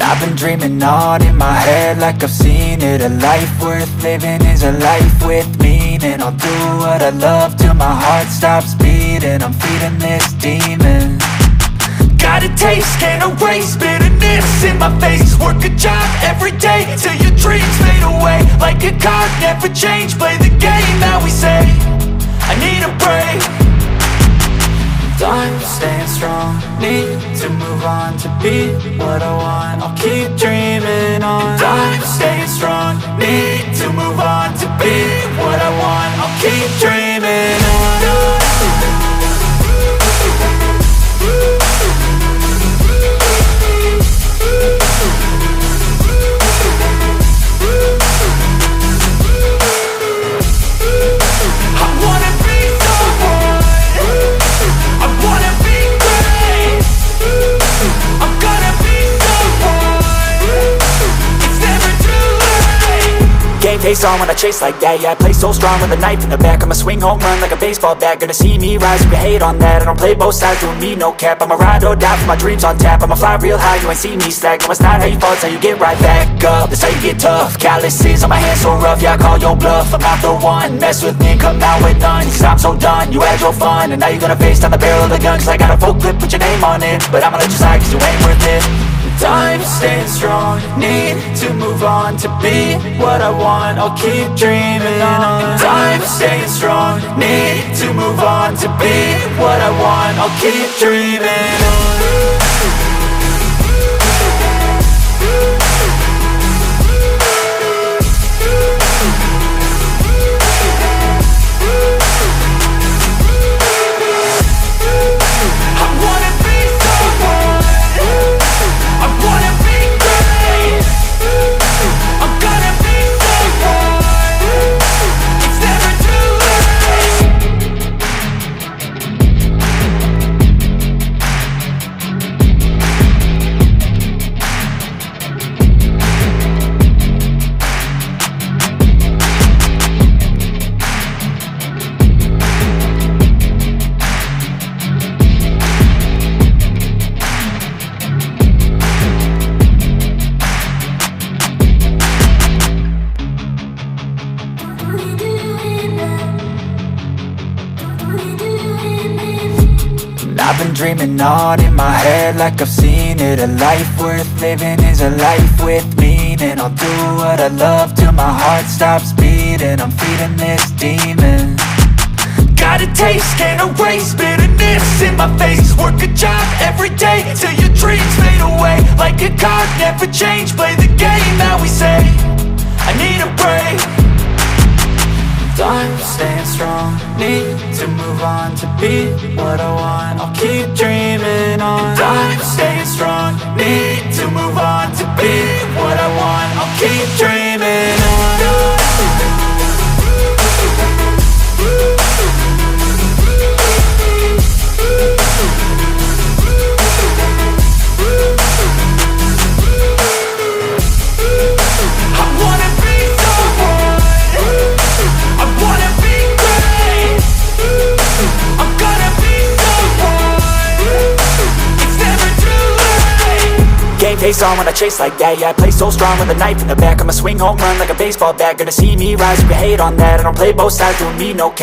I've been dreaming on in my head like I've seen it. A life worth living is a life with meaning. I'll do what I love till my heart stops beating. I'm feeding this demon. Got a taste, can't erase bitterness in my face. Work a job every day till your dreams fade away. Like a card, never change, play the game that we say. I need a break. I'm staying strong, need to move on to be what I want. I'll keep dreaming on. I'm staying strong, need to move on to be what I want. I'll keep dreaming on. Face on when I chase like that, yeah, I play so strong with a knife in the back. I'ma swing home run like a baseball bat. Gonna see me rise if you hate on that. I don't play both sides, doing me no cap. I'ma ride or die for my dreams on tap. I'ma fly real high, you ain't see me slack. No, it's not how you fall, it's how you get right back up. That's how you get tough. Calluses on my hands so rough, yeah, I call your bluff. I'm not the one, mess with me and come out with none. Cause I'm so done, you had your fun. And now you're gonna face down the barrel of the gun. Cause I got a full clip, put your name on it. But I'ma let you slide cause you ain't worth it. I'm staying strong, need to move on to be what I want. I'll keep dreaming on. I'm staying strong, need to move on to be what I want. I'll keep dreaming on. I've been dreaming on in my head like I've seen it. A life worth living is a life with meaning. I'll do what I love till my heart stops beating. I'm feeding this demon. Got a taste, can't erase bitterness in my face. Work a job every day till your dreams fade away. Like a card, never change, play the game that we say. I need a break. I'm staying strong, need to move on to be what I want. I'll keep dreaming on. I'm staying strong, need to move on to be what I want. I'll keep dreaming on. Face on when I chase like that, yeah, I play so strong with a knife in the back. I'ma swing home run like a baseball bat. Gonna see me rise if you hate on that. I don't play both sides, doing me no cap.